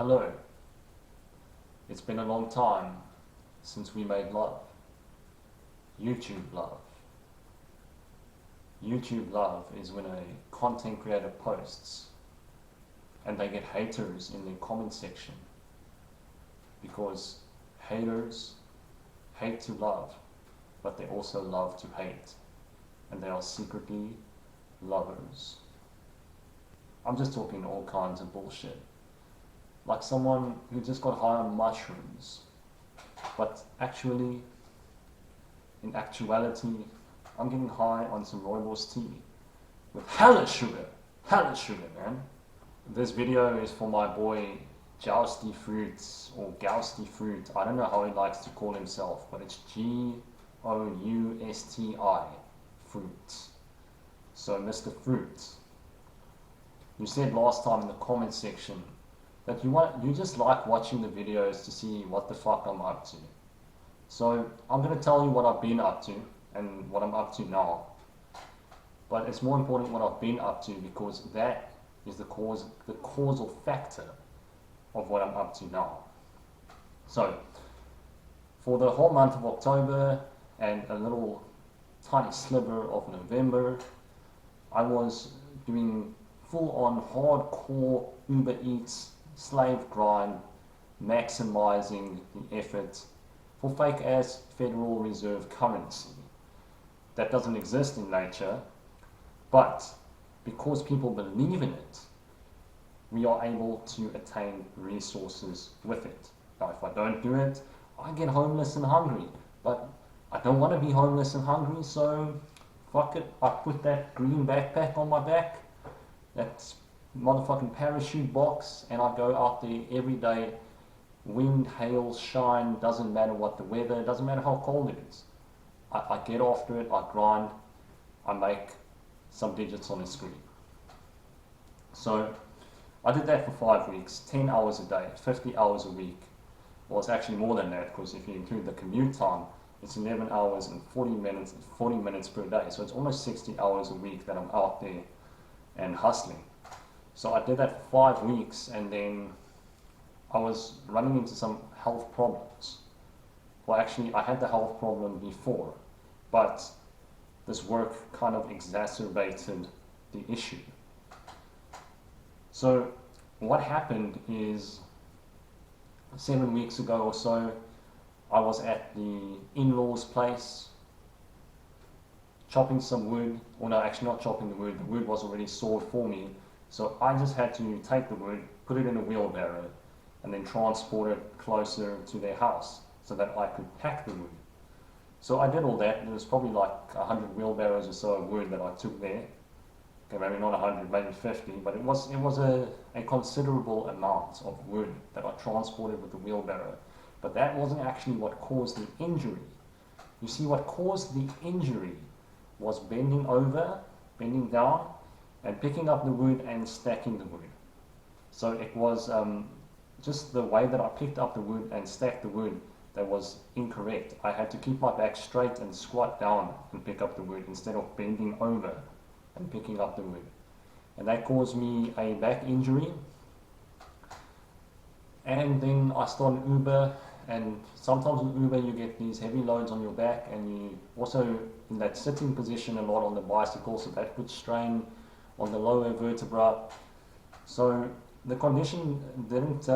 Hello. It's been a long time since we made love. YouTube love. YouTube love is when a content creator posts and they get haters in the comment section, because haters hate to love, but they also love to hate, and they are secretly lovers. I'm just talking all kinds of bullshit. Like someone who just got high on mushrooms, but in actuality, I'm getting high on some rooibos tea with hella sugar, man. This video is for my boy Jousty Fruits, or Gousty Fruit. I don't know how he likes to call himself, but it's Gousti Fruit. So Mr. Fruit, you said last time in the comment section that you just like watching the videos to see what the fuck I'm up to. So I'm going to tell you what I've been up to and what I'm up to now. But it's more important what I've been up to, because that is the causal factor of what I'm up to now. So for the whole month of October and a little tiny sliver of November, I was doing full-on hardcore Uber Eats slave grind, maximizing the effort for fake ass Federal Reserve currency that doesn't exist in nature, but because people believe in it, we are able to attain resources with it. Now, if I don't do it, I get homeless and hungry, but I don't want to be homeless and hungry, so fuck it. I put that green backpack on my back, that motherfucking parachute box, and I go out there every day. Wind, hail, shine, doesn't matter what the weather, doesn't matter how cold it is. I get after it, I grind, I make some digits on the screen. So I did that for 5 weeks, 10 hours a day, 50 hours a week. Well, it's actually more than that, because if you include the commute time, it's 11 hours and 40 minutes per day. So it's almost 60 hours a week that I'm out there and hustling. So I did that for 5 weeks, and then I was running into some health problems. Well, actually, I had the health problem before, but this work kind of exacerbated the issue. So what happened is, 7 weeks ago or so, I was at the in-laws' place chopping some wood. Or no, actually not chopping the wood was already sawed for me. So I just had to take the wood, put it in a wheelbarrow, and then transport it closer to their house so that I could pack the wood. So I did all that. There was probably like 100 wheelbarrows or so of wood that I took there. Okay, maybe not 100, maybe 50, but it was a considerable amount of wood that I transported with the wheelbarrow. But that wasn't actually what caused the injury. You see, what caused the injury was bending down, and picking up the wood and stacking the wood. So it was just the way that I picked up the wood and stacked the wood that was incorrect. I had to keep my back straight and squat down and pick up the wood instead of bending over and picking up the wood. And that caused me a back injury. And then I started Uber, and sometimes with Uber you get these heavy loads on your back, and you also in that sitting position a lot on the bicycle, so that puts strain on the lower vertebra. So the condition didn't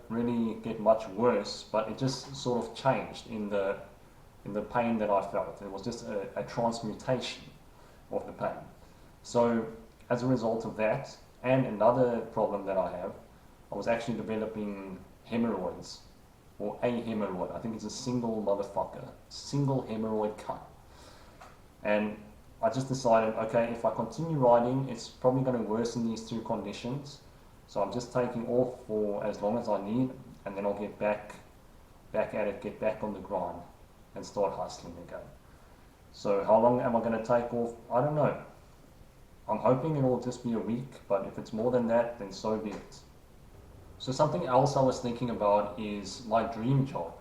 really get much worse, but it just sort of changed in the pain that I felt. It was just a transmutation of the pain. So as a result of that, and another problem that I have, I was actually developing hemorrhoids, or a hemorrhoid. I think it's a single hemorrhoid cut. And I just decided, okay, if I continue riding, it's probably going to worsen these two conditions. So I'm just taking off for as long as I need, and then I'll get back at it, get back on the grind, and start hustling again. So how long am I going to take off? I don't know. I'm hoping it'll just be a week, but if it's more than that, then so be it. So something else I was thinking about is my dream job.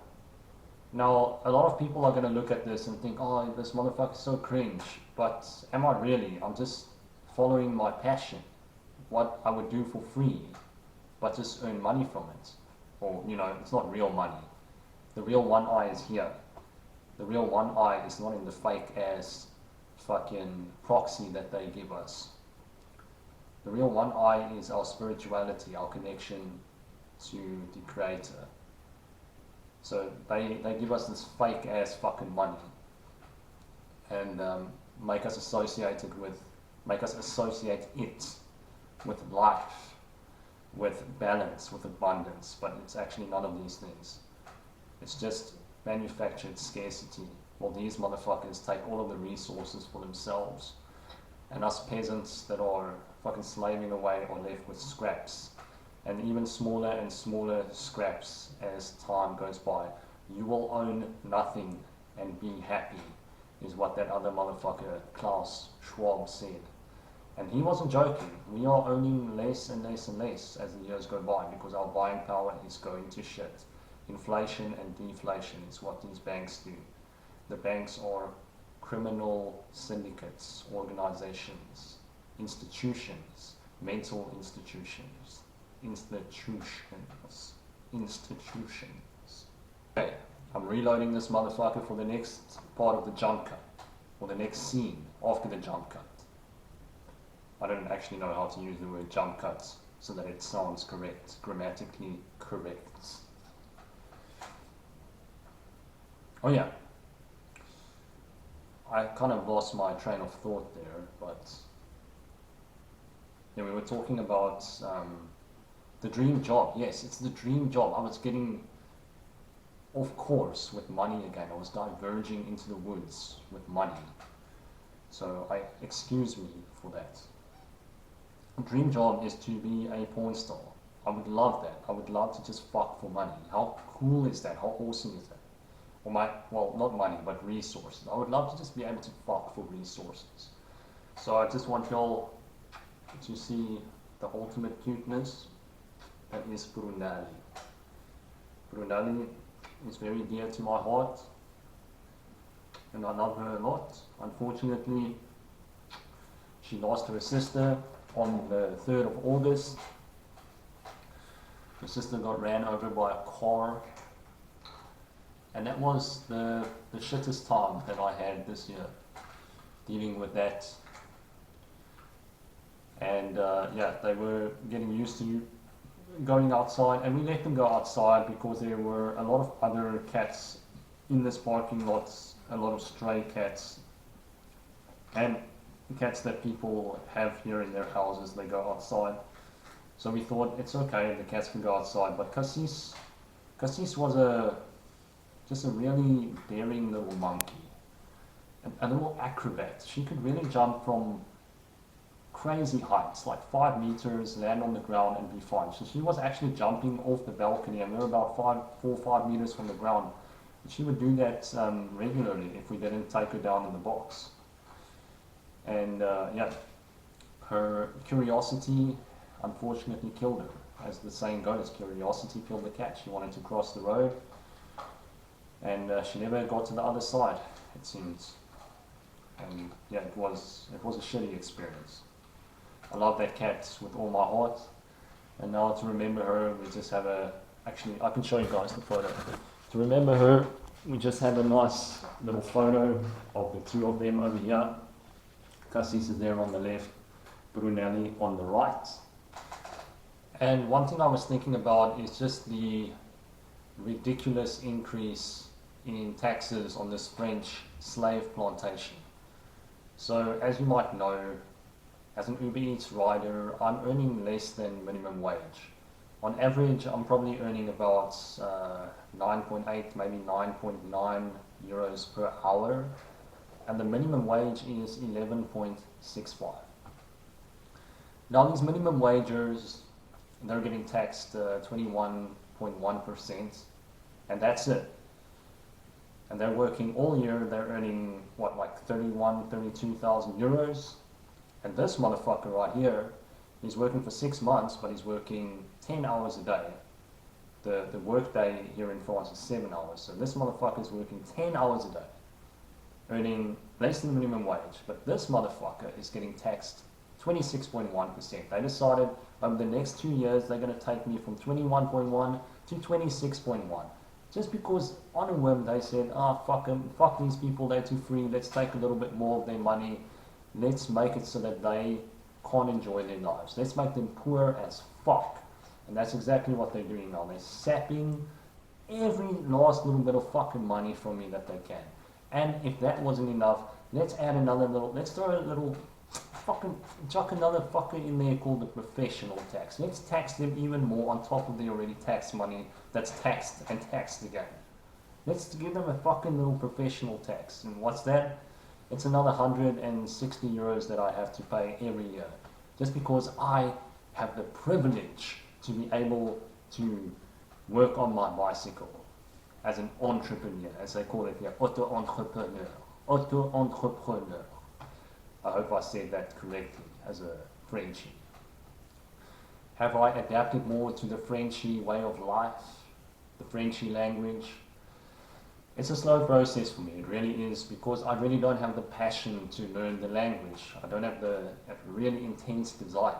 Now, a lot of people are going to look at this and think, oh, this motherfucker's so cringe. But am I really? I'm just following my passion, what I would do for free. but just earn money from it. Or, you know, it's not real money. The real one eye is here. The real one eye is not in the fake ass fucking proxy that they give us. The real one eye is our spirituality, our connection to the Creator. So they give us this fake ass fucking money and make us associate it with life, with balance, with abundance, but it's actually none of these things. It's just manufactured scarcity. Well, these motherfuckers take all of the resources for themselves, and us peasants that are fucking slaving away are left with scraps, and even smaller and smaller scraps as time goes by. You will own nothing and be happy, is what that other motherfucker Klaus Schwab said. And he wasn't joking. We are owning less and less and less as the years go by because our buying power is going to shit. Inflation and deflation is what these banks do. The banks are criminal syndicates, organizations, institutions, mental institutions. Okay, I'm reloading this motherfucker for the next part of the jump cut, or the next scene after the jump cut. I don't actually know how to use the word jump cut so that it sounds correct, grammatically correct. Oh yeah, I kind of lost my train of thought there, but yeah, we were talking about the dream job. Yes, it's the dream job. I was getting off course with money again. I was diverging into the woods with money. So excuse me for that. A dream job is to be a porn star. I would love that. I would love to just fuck for money. How cool is that? How awesome is that? Or well, not money, but resources. I would love to just be able to fuck for resources. So I just want y'all to see the ultimate cuteness that is Brunelli. Brunelli is very dear to my heart, and I love her a lot. Unfortunately, she lost her sister on the 3rd of August. Her sister got ran over by a car, and that was the shittest time that I had this year, dealing with that. And yeah, they were getting used to going outside, and we let them go outside because there were a lot of other cats in this parking lot, a lot of stray cats, and cats that people have here in their houses. They go outside. So we thought it's okay, the cats can go outside, but Cassis was just a really daring little monkey, a little acrobat. She could really jump from crazy heights, like 5 meters, land on the ground and be fine. So she was actually jumping off the balcony, and we were about 4 or 5 meters from the ground. And she would do that regularly if we didn't take her down in the box. And yeah, her curiosity unfortunately killed her. As the saying goes, curiosity killed the cat. She wanted to cross the road, and she never got to the other side, it seems. And yeah, it was a shitty experience. I love that cat with all my heart, and now to remember her, we just have actually, I can show you guys the photo. To remember her, we just have a nice little photo of the two of them over here. Cassis is there on the left, Brunelli on the right. And one thing I was thinking about is just the ridiculous increase in taxes on this French slave plantation. So as you might know, as an Uber Eats rider, I'm earning less than minimum wage. On average, I'm probably earning about 9.8, maybe 9.9 euros per hour, and the minimum wage is 11.65. Now these minimum wagers, they're getting taxed 21.1%, and that's it. And they're working all year, they're earning, what, like 32,000 euros. And this motherfucker right here, he's working for 6 months, but he's working 10 hours a day. The work day here in France is 7 hours. So this motherfucker is working 10 hours a day, earning less than the minimum wage. But this motherfucker is getting taxed 26.1%. They decided over the next 2 years they're going to take me from 21.1 to 26.1. Just because on a whim they said, fuck them, fuck these people, they're too free, let's take a little bit more of their money, let's make it so that they can't enjoy their lives. Let's make them poor as fuck. And that's exactly what they're doing now. They're sapping every last little bit of fucking money from me that they can. And if that wasn't enough, let's add another little, let's throw a little fucking, chuck another fucker in there called the professional tax. Let's tax them even more on top of the already taxed money that's taxed and taxed again. Let's give them a fucking little professional tax. And what's that? It's another 160 euros that I have to pay every year. Just because I have the privilege to be able to work on my bicycle as an entrepreneur, as they call it here, auto-entrepreneur. Auto-entrepreneur. I hope I said that correctly as a Frenchie. Have I adapted more to the Frenchie way of life, the Frenchie language? It's a slow process for me, it really is, because I really don't have the passion to learn the language. I don't have the really intense desire.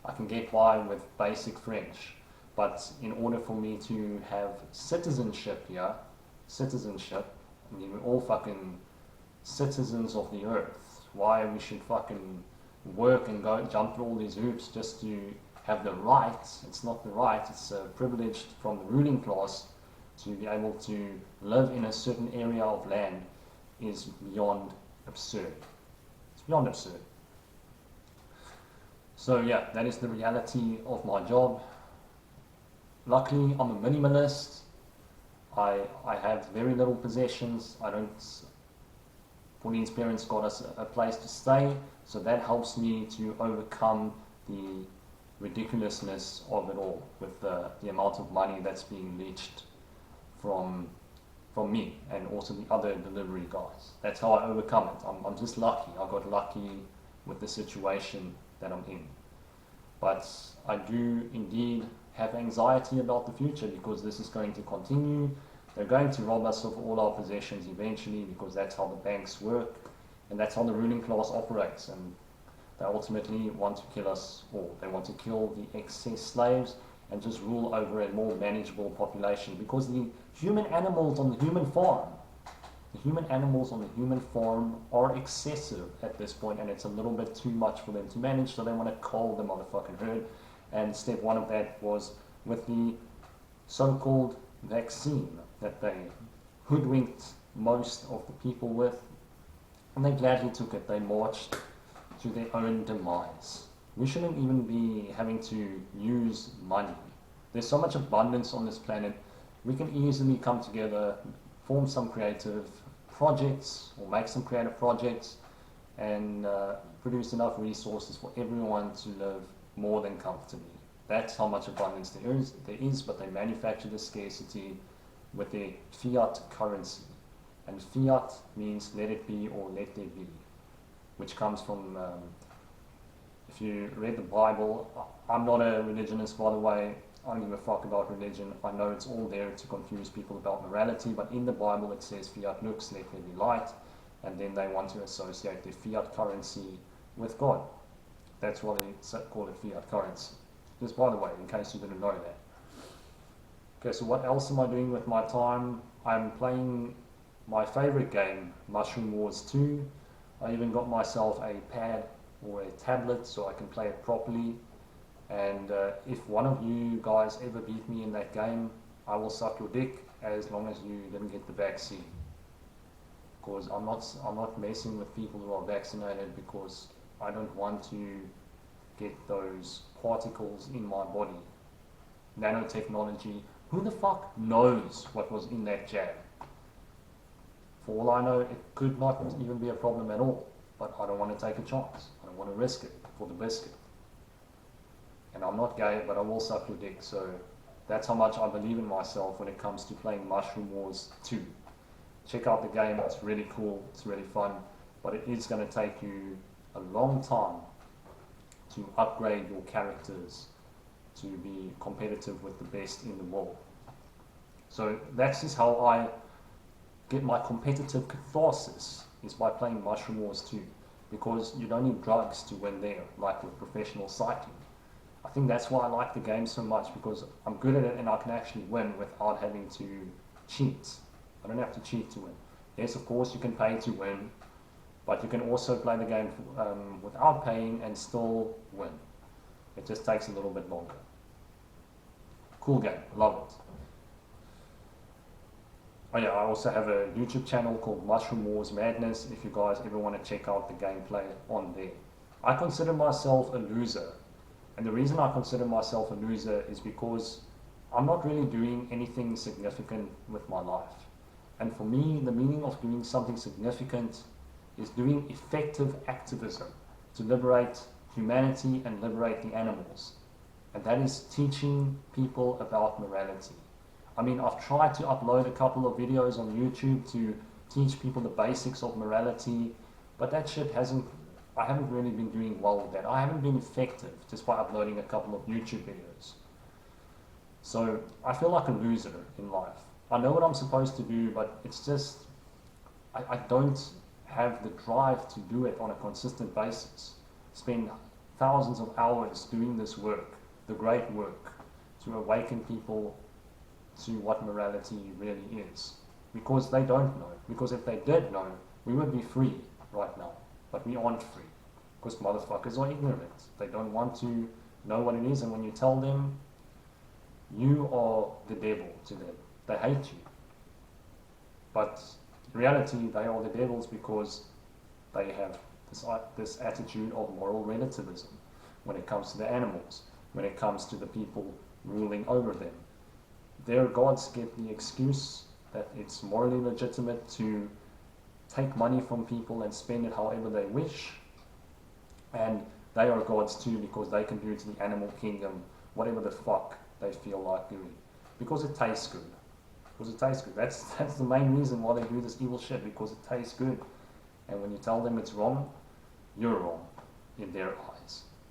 I can get by with basic French, but in order for me to have citizenship here, I mean, we're all fucking citizens of the earth. Why we should fucking work and go jump through all these hoops just to have the right? It's not the right, it's privileged from the ruling class to be able to live in a certain area of land is beyond absurd. It's beyond absurd. So yeah, that is the reality of my job. Luckily, I'm a minimalist. I have very little possessions. Pauline's parents got us a place to stay, so that helps me to overcome the ridiculousness of it all with the amount of money that's being leached from me and also the other delivery guys. That's how I overcome it. I'm just lucky. I got lucky with the situation that I'm in. But I do indeed have anxiety about the future because this is going to continue. They're going to rob us of all our possessions eventually because that's how the banks work and that's how the ruling class operates, and they ultimately want to kill us all. They want to kill the excess slaves and just rule over a more manageable population, because the human animals on the human farm are excessive at this point, and it's a little bit too much for them to manage, so they want to cull the motherfucking herd. And step one of that was with the so-called vaccine that they hoodwinked most of the people with, and they gladly took it. They marched to their own demise. We shouldn't even be having to use money. There's so much abundance on this planet. We can easily come together, form some creative projects or make some creative projects and produce enough resources for everyone to live more than comfortably. That's how much abundance there is, but they manufacture the scarcity with their fiat currency. And fiat means let it be or let there be, which comes from, if you read the Bible, I'm not a religionist, by the way. I don't give a fuck about religion. I know it's all there to confuse people about morality, but in the Bible it says fiat lux, let there be light, and then they want to associate their fiat currency with God. That's why they call it fiat currency. Just by the way, in case you didn't know that. Okay, so what else am I doing with my time? I'm playing my favorite game, Mushroom Wars 2. I even got myself a pad or a tablet so I can play it properly. And if one of you guys ever beat me in that game, I will suck your dick as long as you didn't get the vaccine. Because I'm not messing with people who are vaccinated, because I don't want to get those particles in my body. Nanotechnology. Who the fuck knows what was in that jab? For all I know, it could not even be a problem at all. But I don't want to take a chance. I don't want to risk it for the biscuit. And I'm not gay, but I will suck your dick. So that's how much I believe in myself when it comes to playing Mushroom Wars 2. Check out the game, it's really cool, it's really fun, but it is going to take you a long time to upgrade your characters to be competitive with the best in the world. So that's just how I get my competitive catharsis, is by playing Mushroom Wars 2. because you don't need drugs to win there, like with professional cycling. I think that's why I like the game so much, because I'm good at it and I can actually win without having to cheat. I don't have to cheat to win. Yes, of course you can pay to win, but you can also play the game without paying and still win. It just takes a little bit longer. Cool game, love it. Oh yeah, I also have a YouTube channel called Mushroom Wars Madness if you guys ever want to check out the gameplay on there. I consider myself a loser, and the reason I consider myself a loser is because I'm not really doing anything significant with my life. And for me, the meaning of doing something significant is doing effective activism to liberate humanity and liberate the animals. And that is teaching people about morality. I mean, I've tried to upload a couple of videos on YouTube to teach people the basics of morality, but that shit I haven't really been doing well with that. I haven't been effective just by uploading a couple of YouTube videos. So I feel like a loser in life. I know what I'm supposed to do, but it's just, I don't have the drive to do it on a consistent basis. Spend thousands of hours doing this work, the great work, to awaken people to what morality really is. Because they don't know. Because if they did know, we would be free right now. But we aren't free. Because motherfuckers are ignorant. They don't want to know what it is, and when you tell them, you are the devil to them. They hate you. But in reality, they are the devils because they have this attitude of moral relativism when it comes to the animals, when it comes to the people ruling over them. Their gods get the excuse that it's morally legitimate to take money from people and spend it however they wish, and they are gods too because they can do to the animal kingdom whatever the fuck they feel like doing because it tastes good. Because it tastes good. That's the main reason why they do this evil shit, because it tastes good. And when you tell them it's wrong, you're wrong in their eyes.